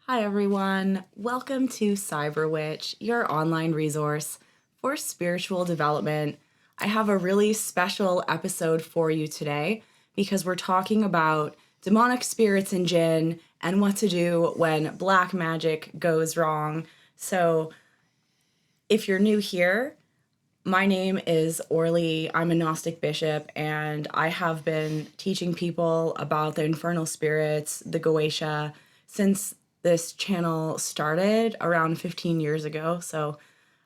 Hi everyone, welcome to Cyberwitch, your online resource for spiritual development. I have a really special episode for you today because we're talking about demonic spirits and Jinn and what to do when black magic goes wrong. So if you're new here, my name is Orly. I'm a Gnostic bishop, and I have been teaching people about the infernal spirits, the Goetia, since this channel started around 15 years ago. So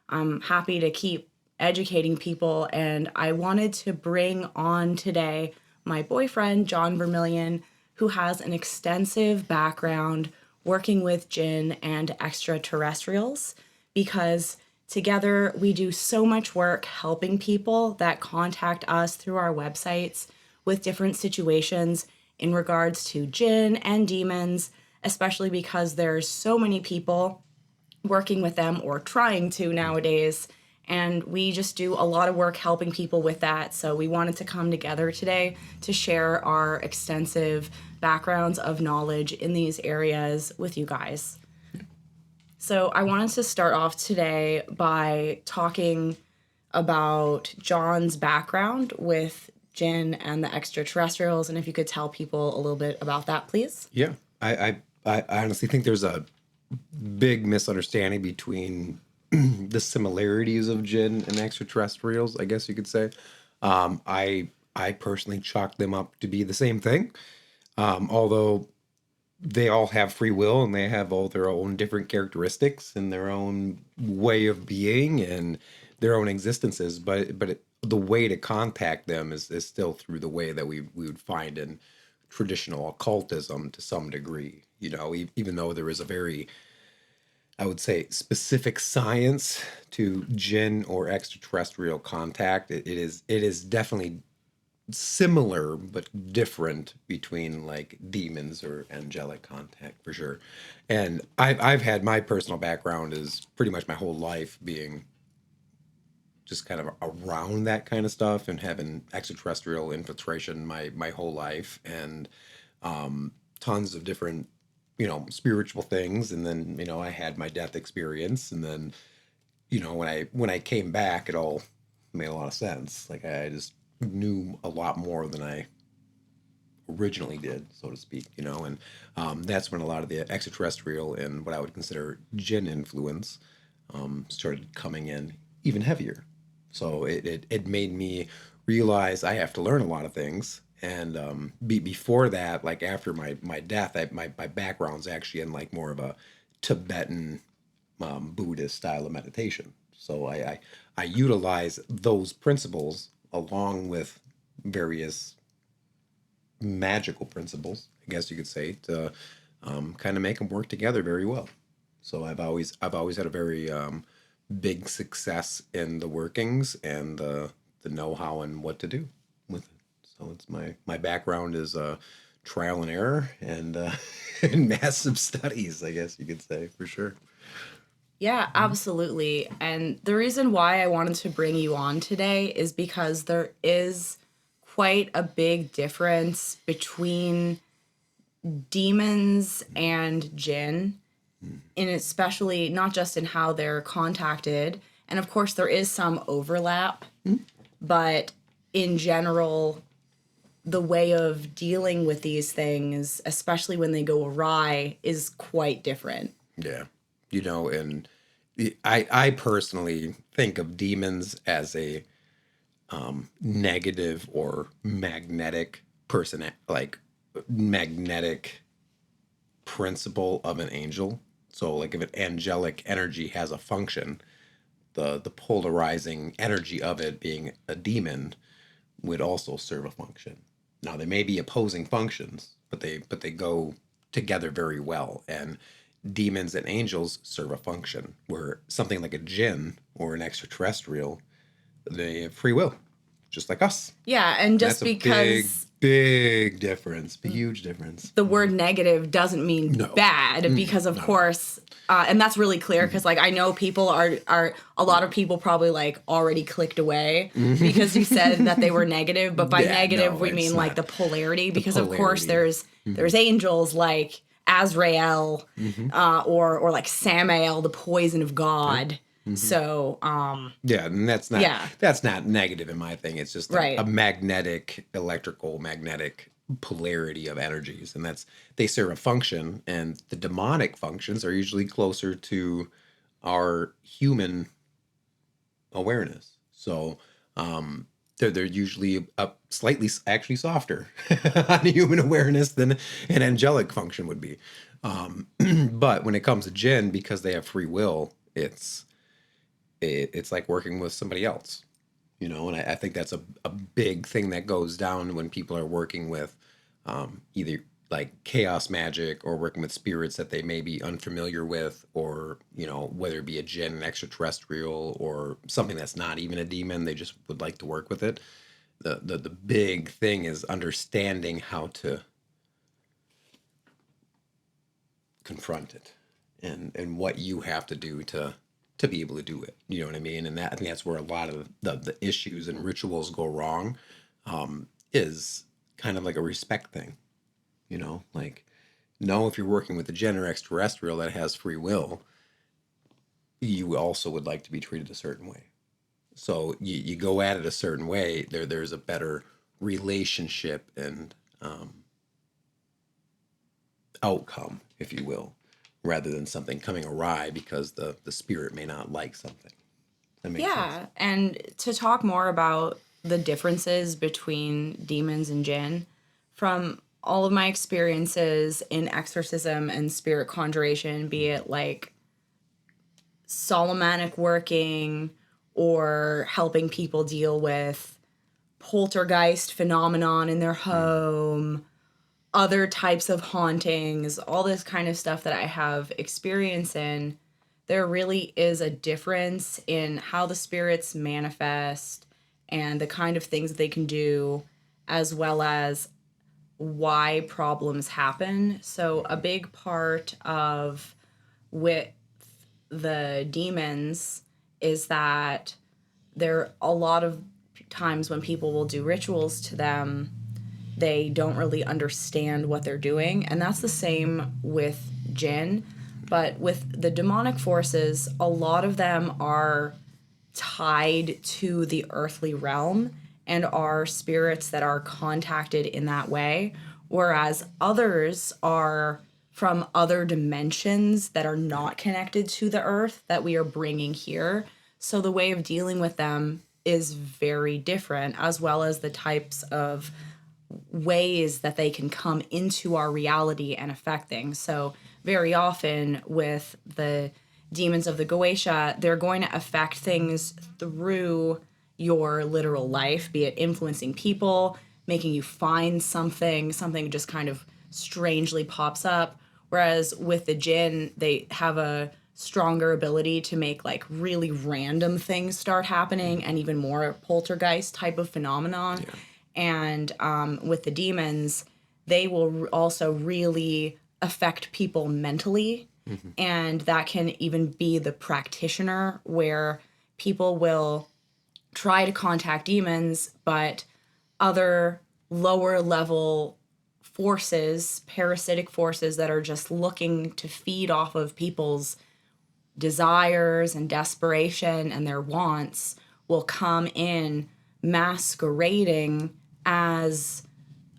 I'm happy to keep educating people, and I wanted to bring on today my boyfriend, John Vermillion, who has an extensive background working with Jinn and extraterrestrials, because together we do so much work helping people that contact us through our websites with different situations in regards to Jinn and demons, especially because there's so many people working with them or trying to nowadays. And we just do a lot of work helping people with that. So we wanted to come together today to share our extensive backgrounds of knowledge in these areas with you guys. So I wanted to start off today by talking about John's background with Jinn and the extraterrestrials, and if you could tell people a little bit about that, please. Yeah, I honestly think there's a big misunderstanding between the similarities of Jinn and extraterrestrials, I guess you could say. I personally chalk them up to be the same thing, although they all have free will and they have all their own different characteristics and their own way of being and their own existences. But the way to contact them is still through the way that we would find in traditional occultism to some degree. You know, even though there is a very, I would say, specific science to Jinn or extraterrestrial contact, it is definitely similar but different between like demons or angelic contact for sure. And I've had my personal background is pretty much my whole life being just kind of around that kind of stuff and having extraterrestrial infiltration my whole life, and tons of different spiritual things. And then I had my death experience, and then when I came back, it all made a lot of sense. Like I just knew a lot more than I originally did, so to speak, and that's when a lot of the extraterrestrial and what I would consider Jinn influence started coming in even heavier. So it made me realize I have to learn a lot of things. And before that, like after my death, my background's actually in like more of a Tibetan Buddhist style of meditation. So I utilize those principles along with various magical principles, I guess you could say, to kind of make them work together very well. So I've always had a very big success in the workings and the know-how and what to do with it. So it's my background is trial and error and and massive studies, I guess you could say, for sure. Yeah, absolutely. And the reason why I wanted to bring you on today is because there is quite a big difference between demons and Jinn, and especially not just in how they're contacted. And of course, there is some overlap, but in general, the way of dealing with these things, especially when they go awry, is quite different. Yeah. And I personally think of demons as a negative or magnetic magnetic principle of an angel. So like if an angelic energy has a function, the polarizing energy of it being a demon would also serve a function. Now they may be opposing functions, but they go together very well. And demons and angels serve a function, where something like a Jinn or an extraterrestrial, they have free will, just like us. Yeah, and just That's because big difference, huge difference. the word negative doesn't mean bad, because of course, and that's really clear, because like I know people are a lot of people probably like already clicked away because you said that they were negative, but by negative we mean like the polarity, because of course there's angels like Azrael, or like Samael, the poison of God. So, Yeah, and yeah, that's not negative in my thing. It's just right. a electrical magnetic polarity of energies, and they serve a function, and the demonic functions are usually closer to our human awareness. So they're usually up slightly actually softer on human awareness than an angelic function would be. But when it comes to Jinn, because they have free will, it's like working with somebody else, and I think that's a big thing that goes down when people are working with either like chaos magic or working with spirits that they may be unfamiliar with, or whether it be a Jinn, an extraterrestrial, or something that's not even a demon, they just would like to work with it. The big thing is understanding how to confront it, and what you have to do to be able to do it. You know what I mean? And I think that's where a lot of the issues and rituals go wrong, is kind of like a respect thing. Like, no, if you're working with a Jinn or extraterrestrial that has free will, you also would like to be treated a certain way. So you go at it a certain way, there's a better relationship and outcome, if you will, rather than something coming awry because the spirit may not like something. That makes sense. Yeah, and to talk more about the differences between demons and Jinn, from all of my experiences in exorcism and spirit conjuration, be it like Solomonic working or helping people deal with poltergeist phenomenon in their home, other types of hauntings, all this kind of stuff that I have experience in, there really is a difference in how the spirits manifest and the kind of things that they can do, as well as why problems happen. So, a big part of with the demons is that there a lot of times when people will do rituals to them, they don't really understand what they're doing. And that's the same with Jinn. But with the demonic forces, a lot of them are tied to the earthly realm and are spirits that are contacted in that way, whereas others are from other dimensions that are not connected to the earth that we are bringing here. So the way of dealing with them is very different, as well as the types of ways that they can come into our reality and affect things. So very often with the demons of the Goetia, they're going to affect things through your literal life, be it influencing people, making you find something just kind of strangely pops up. Whereas with the Jinn, they have a stronger ability to make like really random things start happening and even more poltergeist type of phenomenon. Yeah. And with the demons, they will also really affect people mentally. Mm-hmm. And that can even be the practitioner, where people will try to contact demons, but other lower level forces, parasitic forces that are just looking to feed off of people's desires and desperation and their wants will come in masquerading as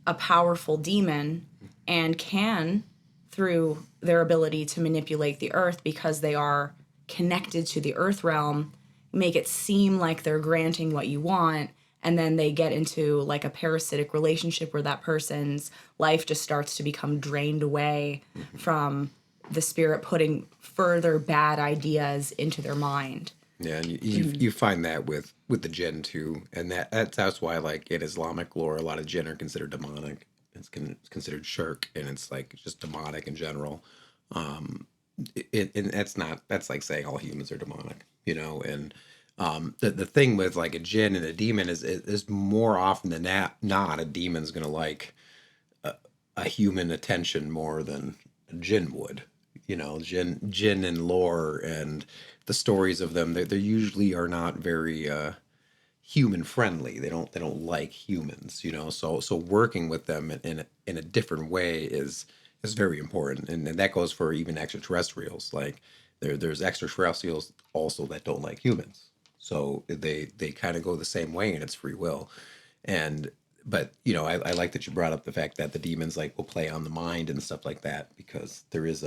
a powerful demon, and can, through their ability to manipulate the earth because they are connected to the earth realm, make it seem like they're granting what you want, and then they get into like a parasitic relationship where that person's life just starts to become drained away from the spirit putting further bad ideas into their mind. Yeah, and you find that with the Jinn too, and that's why, like, in Islamic lore, a lot of Jinn are considered demonic. It's considered shirk, and it's like just demonic in general. And that's like saying all humans are demonic, And the thing with like a Jinn and a demon is more often than not a demon's gonna like a human attention more than a Jinn would. Jinn and lore and the stories of them, they usually are not very human friendly. They don't like humans, So working with them in a different way is is very important, and that goes for even extraterrestrials. Like there's extraterrestrials also that don't like humans, so they kind of go the same way, and it's free will. And but I like that you brought up the fact that the demons like will play on the mind and stuff like that, because there is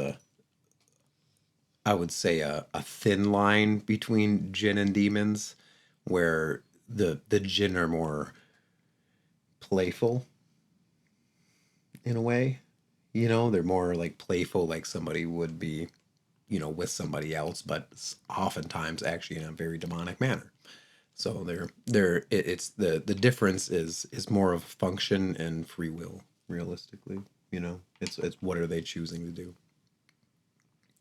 I would say a thin line between jinn and demons, where the jinn are more playful in a way. They're more like playful, like somebody would be, with somebody else, but oftentimes actually in a very demonic manner. So it's the difference is more of function and free will, realistically. It's what are they choosing to do?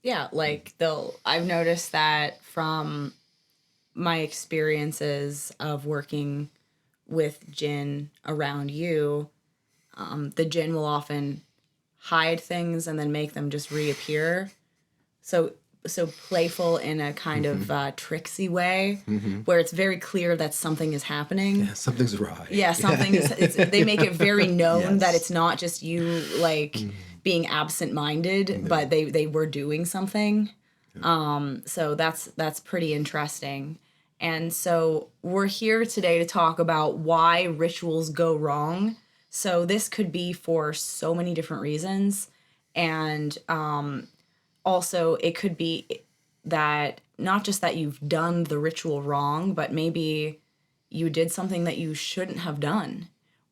Yeah, like I've noticed that from my experiences of working with Jinn around you, the Jinn will often hide things and then make them just reappear. So playful in a kind of tricksy way, where it's very clear that something is happening. Yeah, something's awry. Yeah, something is. They make it very known Yes. that it's not just you like being absent-minded, but they were doing something. So that's pretty interesting. And so we're here today to talk about why rituals go wrong. So this could be for so many different reasons, and also it could be that not just that you've done the ritual wrong, but maybe you did something that you shouldn't have done,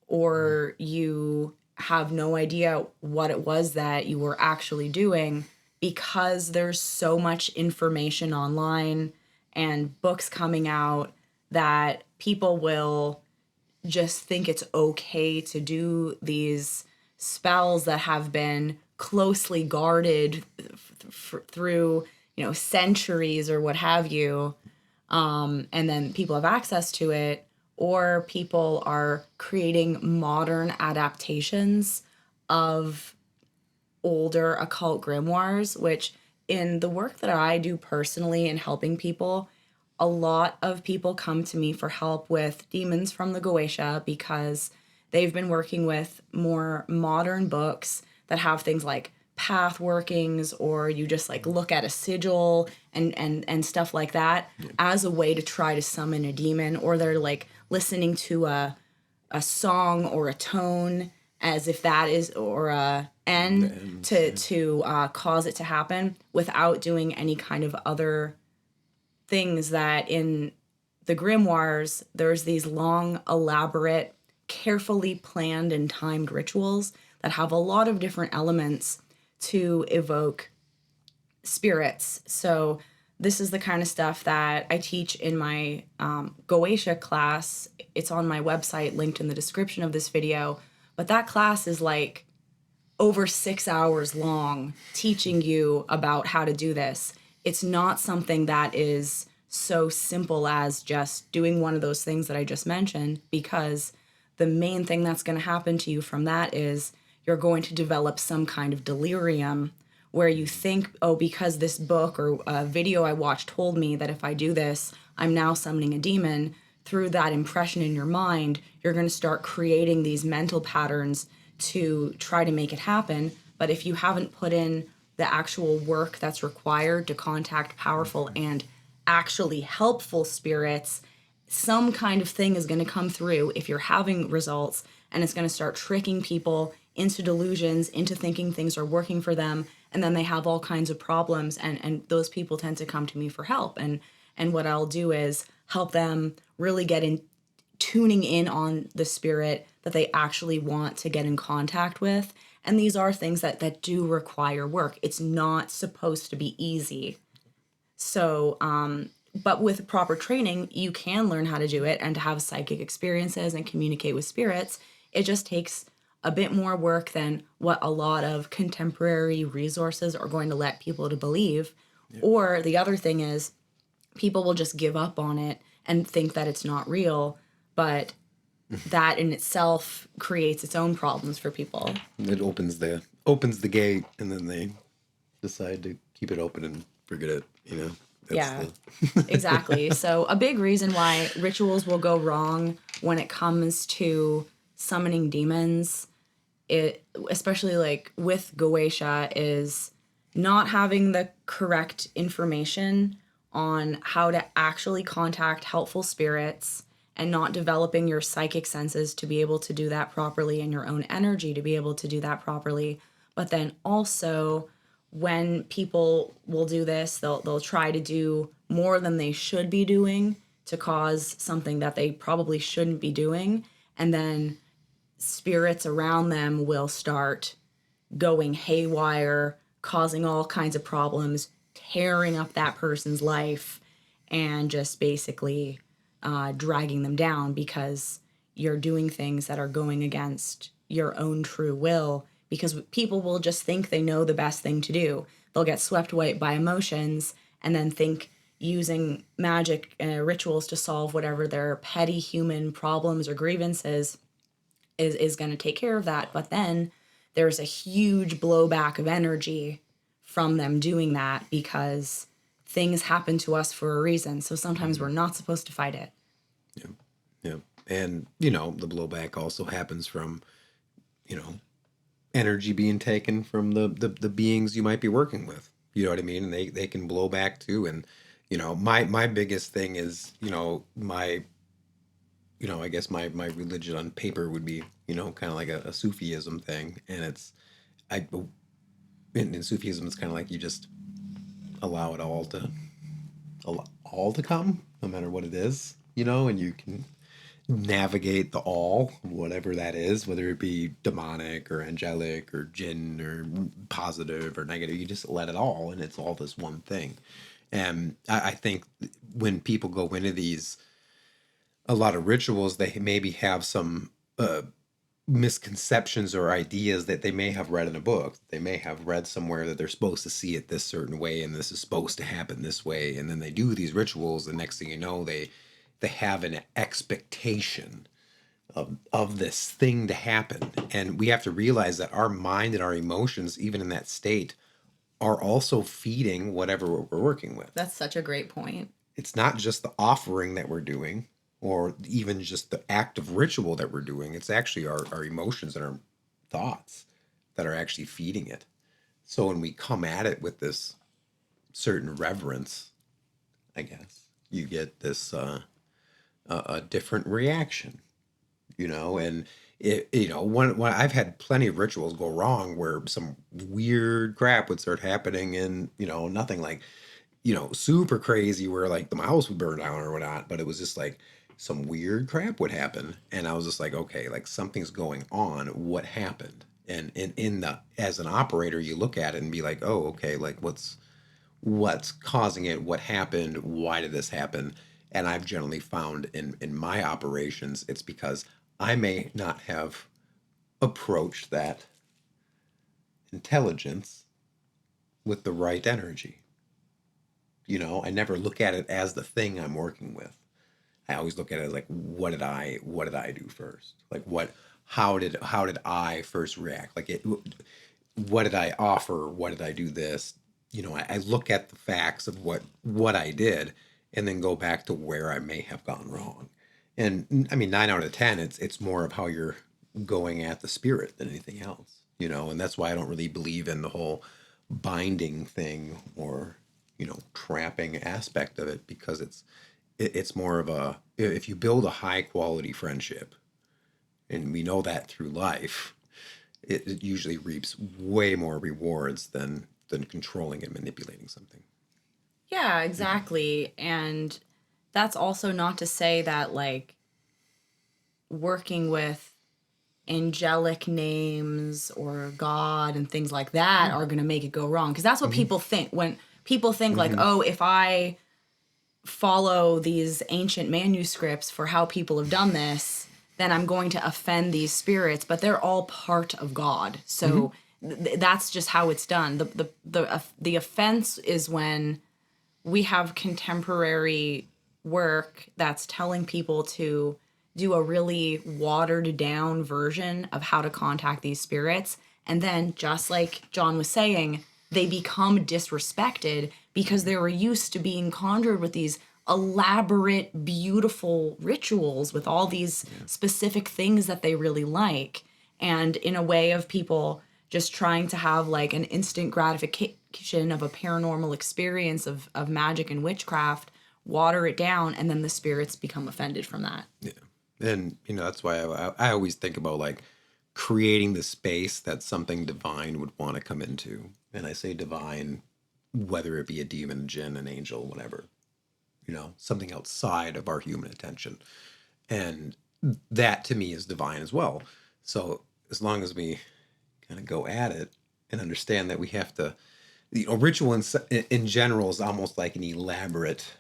or you have no idea what it was that you were actually doing, because there's so much information online and books coming out that people will just think it's okay to do these spells that have been closely guarded through centuries or what have you, and then people have access to it, or people are creating modern adaptations of older occult grimoires, which in the work that I do personally in helping people, a lot of people come to me for help with demons from the Goetia because they've been working with more modern books that have things like path workings, or you just like look at a sigil and stuff like that as a way to try to summon a demon, or they're like listening to a song or a tone as if that is, or a N to cause it to happen, without doing any kind of other things that in the grimoires, there's these long, elaborate, carefully planned and timed rituals that have a lot of different elements to evoke spirits. So this is the kind of stuff that I teach in my Goetia class. It's on my website, linked in the description of this video. But that class is like over 6 hours long, teaching you about how to do this. It's not something that is so simple as just doing one of those things that I just mentioned, because the main thing that's going to happen to you from that is you're going to develop some kind of delirium where you think, oh, because this book or a video I watched told me that if I do this, I'm now summoning a demon. Through that impression in your mind, you're going to start creating these mental patterns to try to make it happen. But if you haven't put in the actual work that's required to contact powerful and actually helpful spirits, some kind of thing is going to come through if you're having results, and it's going to start tricking people into delusions, into thinking things are working for them, and then they have all kinds of problems, and those people tend to come to me for help. And what I'll do is help them really get in, tuning in on the spirit that they actually want to get in contact with. And these are things that do require work. It's not supposed to be easy. So, but with proper training, you can learn how to do it and to have psychic experiences and communicate with spirits. It just takes a bit more work than what a lot of contemporary resources are going to let people to believe. Yeah. Or the other thing is, people will just give up on it and think that it's not real, but that in itself creates its own problems for people. It opens the gate, and then they decide to keep it open and forget it, Exactly. So a big reason why rituals will go wrong when it comes to summoning demons it, especially like with Goetia, is not having the correct information on how to actually contact helpful spirits and not developing your psychic senses to be able to do that properly and your own energy to be able to do that properly. But then also, when people will do this, they'll try to do more than they should be doing to cause something that they probably shouldn't be doing, and then spirits around them will start going haywire, causing all kinds of problems, tearing up that person's life, and just basically dragging them down because you're doing things that are going against your own true will, because people will just think they know the best thing to do. They'll get swept away by emotions and then think using magic rituals to solve whatever their petty human problems or grievances is going to take care of that. But then there's a huge blowback of energy from them doing that because things happen to us for a reason. So sometimes we're not supposed to fight it. Yeah. Yeah. And, the blowback also happens from, energy being taken from the beings you might be working with. You know what I mean? And they can blow back too. And, my biggest thing is, my I guess my religion on paper would be, kind of like a Sufism thing. And in Sufism, it's kind of like you just allow it all to come, no matter what it is, and you can navigate the all, whatever that is, whether it be demonic or angelic or Jinn or positive or negative. You just let it all, and it's all this one thing. And I think when people go into a lot of rituals, they maybe have some misconceptions or ideas that they may have read in a book. They may have read somewhere that they're supposed to see it this certain way and this is supposed to happen this way. And then they do these rituals. The next thing you know, they have an expectation of this thing to happen. And we have to realize that our mind and our emotions, even in that state, are also feeding whatever we're working with. That's such a great point. It's not just the offering that we're doing, or even just the act of ritual that we're doing. It's actually our emotions and our thoughts that are actually feeding it. So when we come at it with this certain reverence, I guess, you get this a different reaction, and when I've had plenty of rituals go wrong where some weird crap would start happening, and nothing like super crazy where like the house would burn down or whatnot, but it was just like some weird crap would happen, and I was just like, okay, like something's going on. What happened? And as an operator, you look at it and be like, oh, okay, like what's causing it? What happened? Why did this happen? And I've generally found in my operations, it's because I may not have approached that intelligence with the right energy. I never look at it as the thing I'm working with. I always look at it as like, what did I do first? Like how did I first react? Like what did I offer? What did I do this? I look at the facts of what I did and then go back to where I may have gone wrong. And I mean, 9 out of 10, it's more of how you're going at the spirit than anything else, and that's why I don't really believe in the whole binding thing or, trapping aspect of it, because it's more of if you build a high quality friendship, and we know that through life, it usually reaps way more rewards than controlling and manipulating something. Yeah, exactly. And that's also not to say that like working with angelic names or God and things like that are going to make it go wrong. Because that's what people think when people think like, oh, if I follow these ancient manuscripts for how people have done this, then I'm going to offend these spirits. But they're all part of God. So that's just how it's done. The offense is when we have contemporary work that's telling people to do a really watered down version of how to contact these spirits. And then, just like John was saying, they become disrespected because they were used to being conjured with these elaborate, beautiful rituals with all these specific things that they really like. And in a way of people just trying to have like an instant gratification of a paranormal experience of magic and witchcraft, water it down, and then the spirits become offended from that. Yeah. And, that's why I always think about like creating the space that something divine would want to come into. And I say divine, whether it be a demon, a jinn, an angel, whatever, something outside of our human attention. And that to me is divine as well. So as long as we kind of go at it and understand that we have to, ritual in general is almost like an elaborate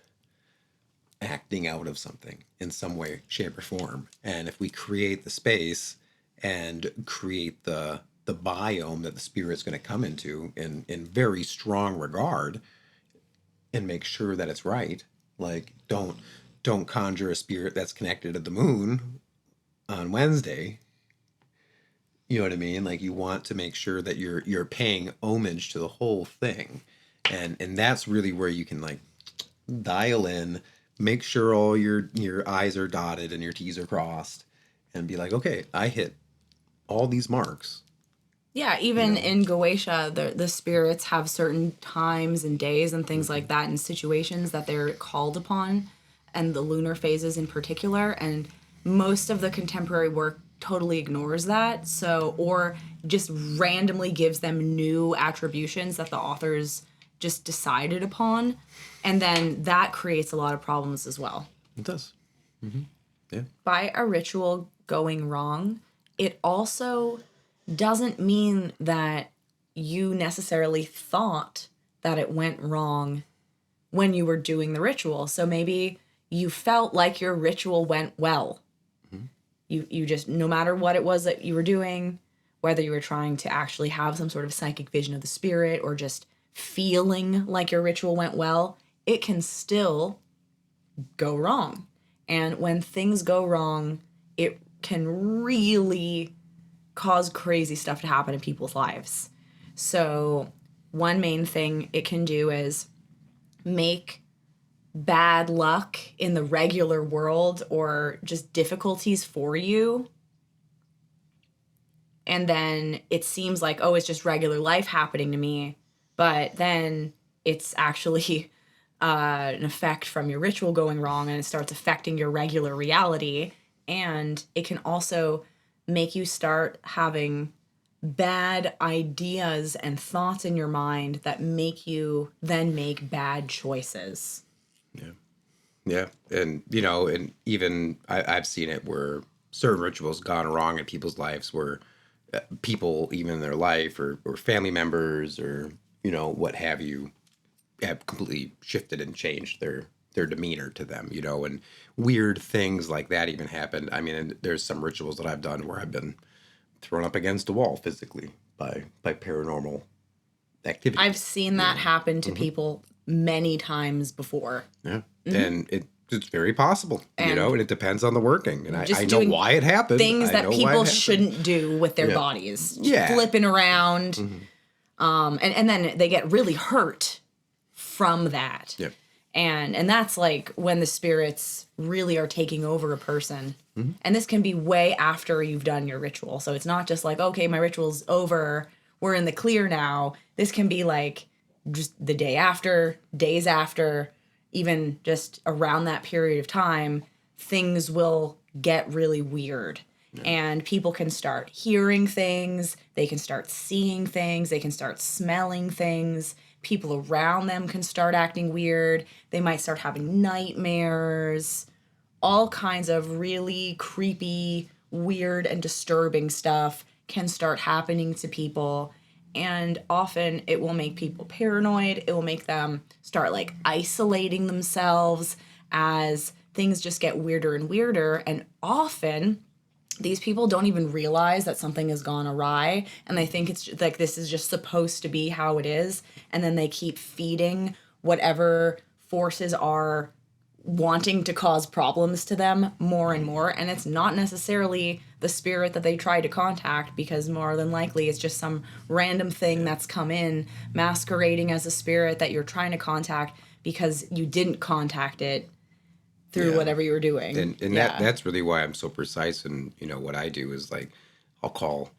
acting out of something in some way, shape, or form. And if we create the space and create the biome that the spirit's going to come into in very strong regard and make sure that it's right, like don't conjure a spirit that's connected to the moon on Wednesday. You know what I mean? Like you want to make sure that you're paying homage to the whole thing. And that's really where you can like dial in, make sure all your I's are dotted and your T's are crossed, and be like, okay, I hit all these marks. Yeah, even in Goetia, the spirits have certain times and days and things like that and situations that they're called upon, and the lunar phases in particular. And most of the contemporary work totally ignores that, or just randomly gives them new attributions that the authors just decided upon. And then that creates a lot of problems as well. It does. Mm-hmm. Yeah. By a ritual going wrong, it also doesn't mean that you necessarily thought that it went wrong when you were doing the ritual. So maybe you felt like your ritual went well. Mm-hmm. You just, no matter what it was that you were doing, whether you were trying to actually have some sort of psychic vision of the spirit or just feeling like your ritual went well, it can still go wrong. And when things go wrong, it can really cause crazy stuff to happen in people's lives. So one main thing it can do is make bad luck in the regular world or just difficulties for you. And then it seems like, oh, it's just regular life happening to me. But then it's actually an effect from your ritual going wrong, and it starts affecting your regular reality. And it can also make you start having bad ideas and thoughts in your mind that make you then make bad choices. Yeah. Yeah. And, and even I've seen it where certain rituals gone wrong in people's lives where people, even in their life or family members or, what have you, have completely shifted and changed their demeanor to them, and weird things like that even happened. I mean, there's some rituals that I've done where I've been thrown up against a wall physically by paranormal activity. I've seen that happen to people many times before. Yeah. Mm-hmm. And it's very possible, and it depends on the working. And I know why it happened. Things that people shouldn't do with their bodies. Yeah. Flipping around. Mm-hmm. And then they get really hurt from that. Yeah. And that's like when the spirits really are taking over a person. Mm-hmm. And this can be way after you've done your ritual. So it's not just like, okay, my ritual's over, we're in the clear now. This can be like just the day after, days after, even just around that period of time, things will get really weird. Yeah. And people can start hearing things, they can start seeing things, they can start smelling things. People around them can start acting weird. They might start having nightmares. All kinds of really creepy, weird, and disturbing stuff can start happening to people. And often it will make people paranoid. It will make them start like isolating themselves as things just get weirder and weirder. And often these people don't even realize that something has gone awry, and they think it's like this is just supposed to be how it is, and then they keep feeding whatever forces are wanting to cause problems to them more and more, and it's not necessarily the spirit that they try to contact, because more than likely it's just some random thing that's come in masquerading as a spirit that you're trying to contact because you didn't contact it through whatever you were doing. And that's really why I'm so precise in, what I do is like, I'll call,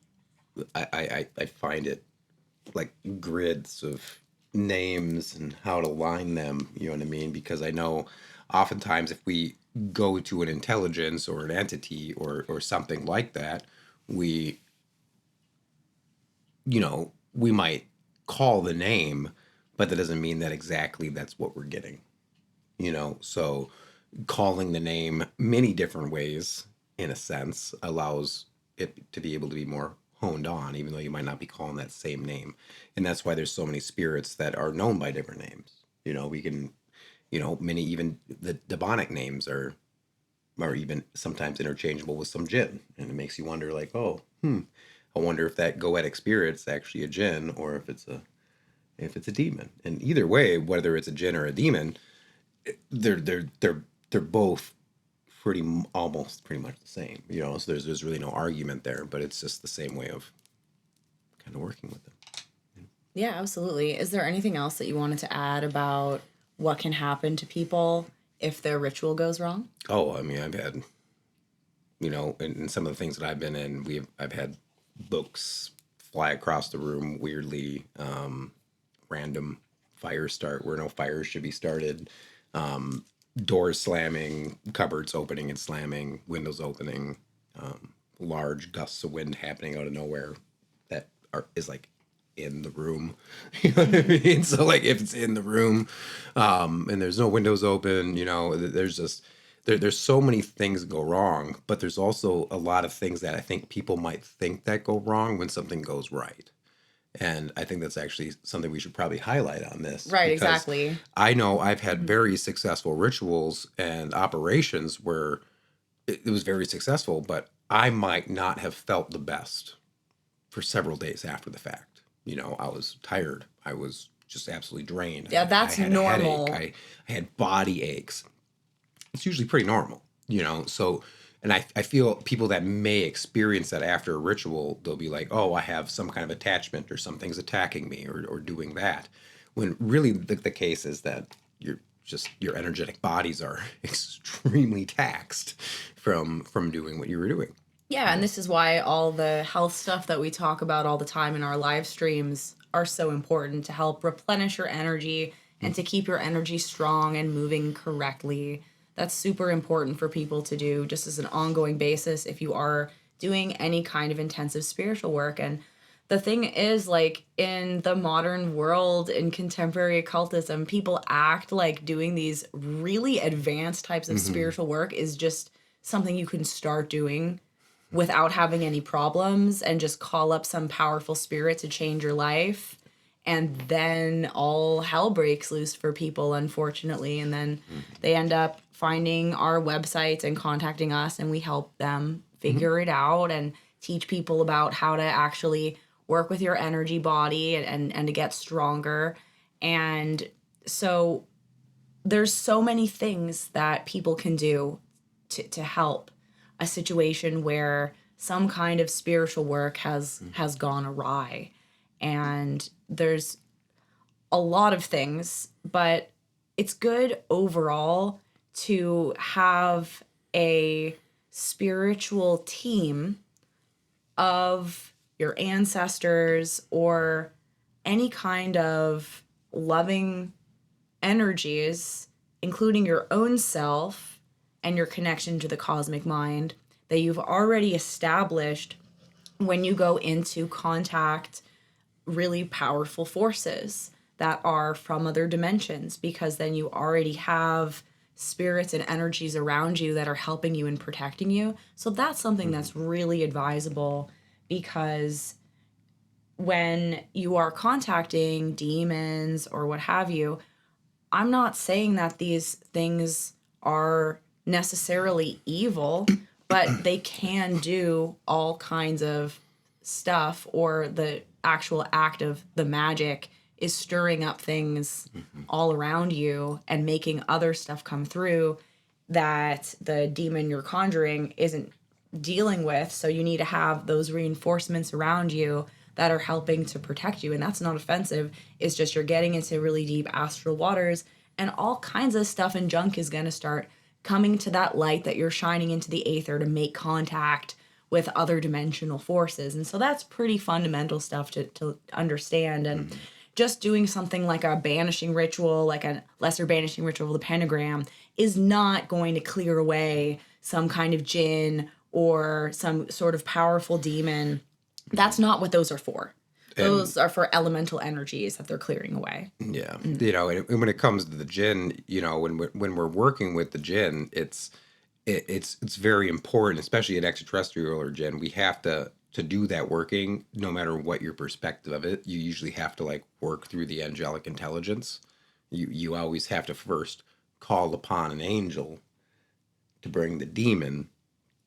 I find it like grids of names and how to line them, you know what I mean? Because I know oftentimes if we go to an intelligence or an entity or something like that, we, we might call the name, but that doesn't mean that exactly that's what we're getting, So calling the name many different ways, in a sense, allows it to be able to be more honed on, even though you might not be calling that same name. And that's why there's so many spirits that are known by different names. We can, many even the demonic names are even sometimes interchangeable with some jinn. And it makes you wonder, like, oh, I wonder if that Goetic spirit's actually a jinn or if it's a demon. And either way, whether it's a jinn or a demon, they're both almost pretty much the same, so there's really no argument there, but it's just the same way of kind of working with them. Yeah, absolutely. Is there anything else that you wanted to add about what can happen to people if their ritual goes wrong? Oh, I mean, I've had, in some of the things that I've been in, I've had books fly across the room weirdly, random fires start where no fires should be started, doors slamming, cupboards opening and slamming, windows opening, large gusts of wind happening out of nowhere that is like in the room. You know what I mean? So like if it's in the room, and there's no windows open, there's just there's so many things go wrong, but there's also a lot of things that I think people might think that go wrong when something goes right. And I think that's actually something we should probably highlight on this. Right, because exactly. I know I've had very successful rituals and operations where it was very successful, but I might not have felt the best for several days after the fact. I was tired. I was just absolutely drained. Yeah, that's I had normal. a headache. I had body aches. It's usually pretty normal, So, and I feel people that may experience that after a ritual, they'll be like, oh, I have some kind of attachment or something's attacking me or doing that. When really the case is that your energetic bodies are extremely taxed from doing what you were doing. Yeah, and this is why all the health stuff that we talk about all the time in our live streams are so important to help replenish your energy and to keep your energy strong and moving correctly. That's super important for people to do just as an ongoing basis if you are doing any kind of intensive spiritual work. And the thing is, like, in the modern world, in contemporary occultism, people act like doing these really advanced types of spiritual work is just something you can start doing without having any problems and just call up some powerful spirit to change your life. And then all hell breaks loose for people, unfortunately. And then they end up finding our websites and contacting us, and we help them figure it out and teach people about how to actually work with your energy body and to get stronger. And so there's so many things that people can do to help a situation where some kind of spiritual work has gone awry. And there's a lot of things, but it's good overall to have a spiritual team of your ancestors or any kind of loving energies, including your own self and your connection to the cosmic mind that you've already established when you go into contact really powerful forces that are from other dimensions, because then you already have spirits and energies around you that are helping you and protecting you. So that's something that's really advisable, because when you are contacting demons or what have you, I'm not saying that these things are necessarily evil, but they can do all kinds of stuff, or the actual act of the magic is stirring up things all around you and making other stuff come through that the demon you're conjuring isn't dealing with. So you need to have those reinforcements around you that are helping to protect you. And that's not offensive. It's just you're getting into really deep astral waters, and all kinds of stuff and junk is going to start coming to that light that you're shining into the aether to make contact with other dimensional forces. And so that's pretty fundamental stuff to understand. And just doing something like a banishing ritual, like a lesser banishing ritual, the pentagram, is not going to clear away some kind of Jinn or some sort of powerful demon. That's not what those are for. Those are for elemental energies that they're clearing away. Yeah. You know, and when it comes to the Jinn, you know, when we're working with the Jinn, it's very important, especially an extraterrestrial or Jinn. We have to do that working, no matter what your perspective of it. You usually have to like work through the angelic intelligence. You always have to first call upon an angel to bring the demon,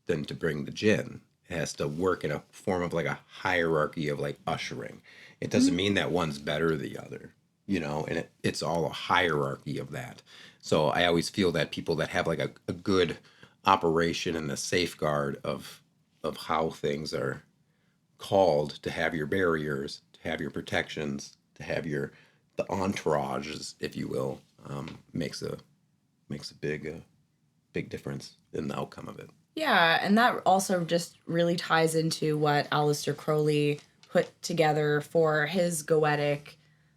then to bring the Jinn. It has to work in a form of like a hierarchy of like ushering. It doesn't mean that one's better than the other, you know, and it's all a hierarchy of that. So I always feel that people that have like a good operation and a safeguard of how things are called, to have your barriers, to have your protections, to have the entourages, if you will, makes a big difference in the outcome of it. Yeah, and that also just really ties into what Aleister Crowley put together for his Goetic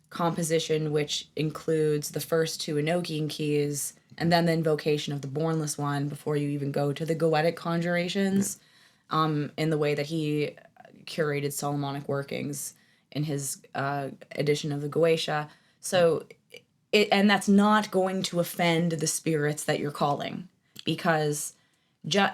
composition, which includes the first two Enochian keys and then the invocation of the Bornless One before you even go to the Goetic conjurations, in the way that he curated Solomonic workings in his edition of the Goetia. So, and that's not going to offend the spirits that you're calling, because...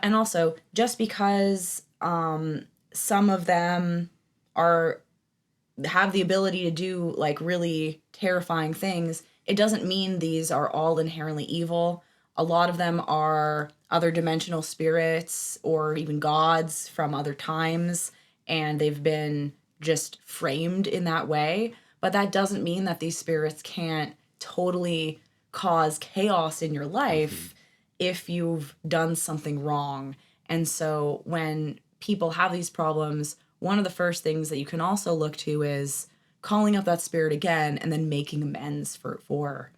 and also, just because some of them have the ability to do like really terrifying things, it doesn't mean these are all inherently evil. A lot of them are other dimensional spirits or even gods from other times, and they've been just framed in that way. But that doesn't mean that these spirits can't totally cause chaos in your life if you've done something wrong. And so when people have these problems, one of the first things that you can also look to is calling up that spirit again and then making amends for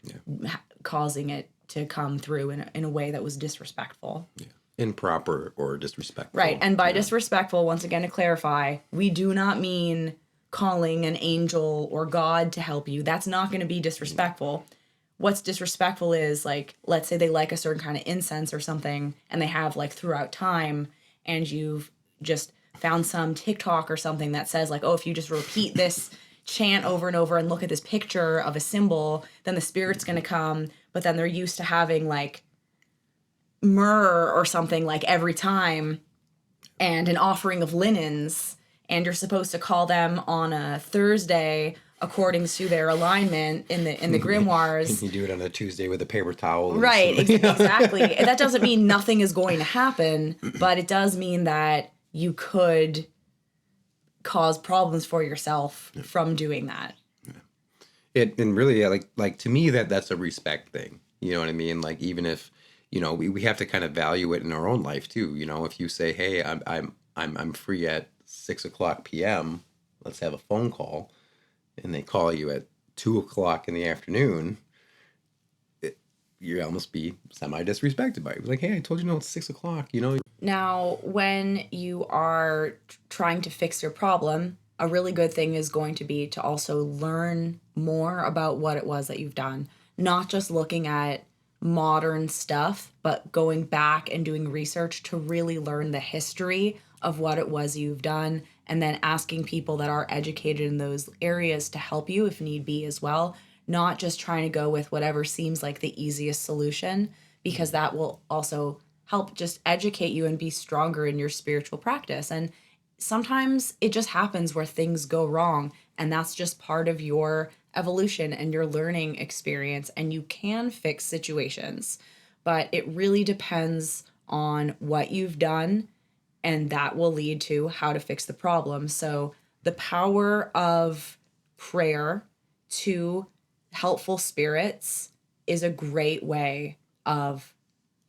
causing it to come through in a way that was disrespectful. Yeah. Improper or disrespectful. Right. And by disrespectful, once again, to clarify, we do not mean calling an angel or God to help you. That's not going to be disrespectful. What's disrespectful is, like, let's say they like a certain kind of incense or something, and they have, like, throughout time, and you've just found some TikTok or something that says, like, oh, if you just repeat this chant over and over and look at this picture of a symbol, then the spirit's going to come. But then they're used to having, like, myrrh or something, like, every time, and an offering of linens, and you're supposed to call them on a Thursday according to their alignment in the grimoires. You do it on a Tuesday with a paper towel. Right, exactly. That doesn't mean nothing is going to happen, but it does mean that you could cause problems for yourself from doing that. And really, like to me, that's a respect thing. You know what I mean? Like, even if, you know, we have to kind of value it in our own life too. You know, if you say, hey, I'm free at 6:00 p.m., let's have a phone call, and they call you at 2:00 in the afternoon, you almost be semi-disrespected by it. Like, hey, I told you no, it's 6:00, you know? Now, when you are trying to fix your problem, a really good thing is going to be to also learn more about what it was that you've done. Not just looking at modern stuff, but going back and doing research to really learn the history of what it was you've done, and then asking people that are educated in those areas to help you if need be as well. Not just trying to go with whatever seems like the easiest solution, because that will also help just educate you and be stronger in your spiritual practice. And sometimes it just happens where things go wrong, and that's just part of your evolution and your learning experience, and you can fix situations. But it really depends on what you've done, and that will lead to how to fix the problem. So the power of prayer to helpful spirits is a great way of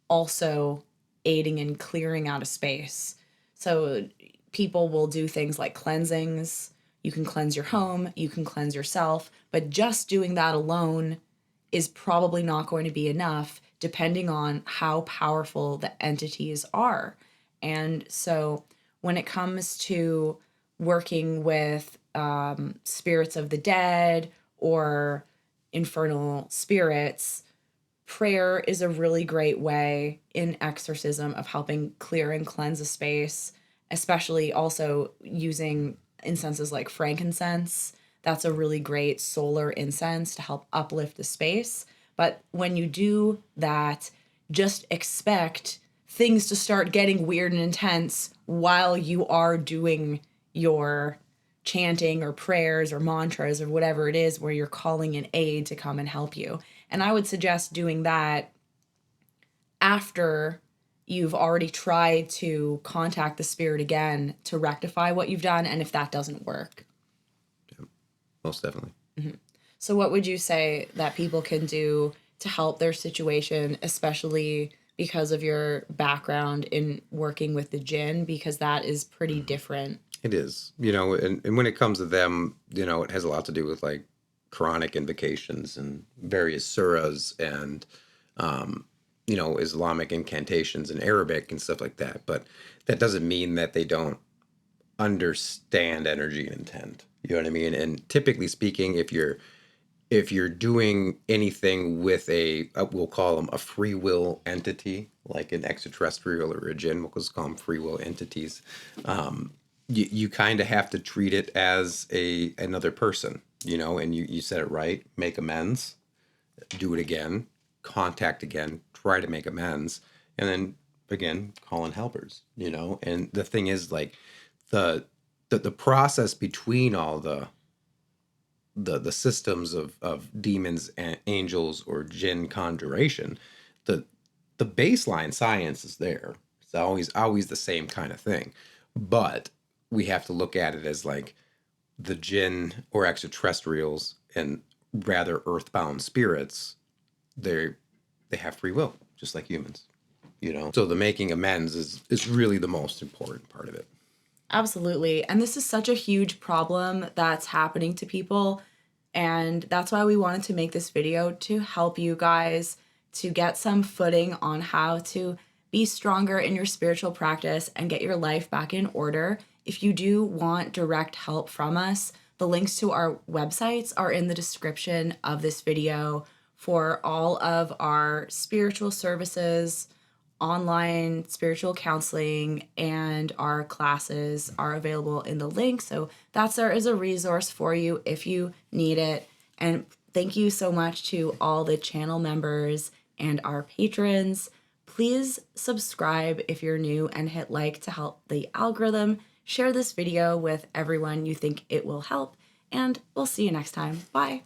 also aiding in clearing out a space. So people will do things like cleansings. You can cleanse your home, you can cleanse yourself, but just doing that alone is probably not going to be enough, depending on how powerful the entities are. And so when it comes to working with spirits of the dead or infernal spirits, prayer is a really great way in exorcism of helping clear and cleanse a space, especially also using incenses like frankincense. That's a really great solar incense to help uplift the space. But when you do that, just expect things to start getting weird and intense while you are doing your chanting or prayers or mantras or whatever it is where you're calling an aid to come and help you. And I would suggest doing that after you've already tried to contact the spirit again to rectify what you've done, and if that doesn't work. Yeah, most definitely. So what would you say that people can do to help their situation, especially because of your background in working with the Jinn, because that is pretty different? It is, and when it comes to them, it has a lot to do with like Quranic invocations and various surahs and, Islamic incantations and Arabic and stuff like that. But that doesn't mean that they don't understand energy and intent. You know what I mean? And typically speaking, if you're doing anything with we'll call them a free will entity, like an extraterrestrial or a Jinn, we'll just call them free will entities. You kind of have to treat it as another person, and you said it right, make amends, do it again, contact again, try to make amends, and then again, call in helpers, and the thing is like the process between all the systems of demons and angels or Jinn conjuration, the baseline science is there. It's always the same kind of thing, but we have to look at it as like the Jinn or extraterrestrials and rather earthbound spirits. They have free will, just like humans, So the making amends is really the most important part of it. Absolutely. And this is such a huge problem that's happening to people. And that's why we wanted to make this video to help you guys to get some footing on how to be stronger in your spiritual practice and get your life back in order. If you do want direct help from us, the links to our websites are in the description of this video for all of our spiritual services, online spiritual counseling, and our classes are available in the link. So that's there is a resource for you if you need it. And thank you so much to all the channel members and our patrons. Please subscribe if you're new and hit like to help the algorithm. Share this video with everyone you think it will help, and we'll see you next time. Bye.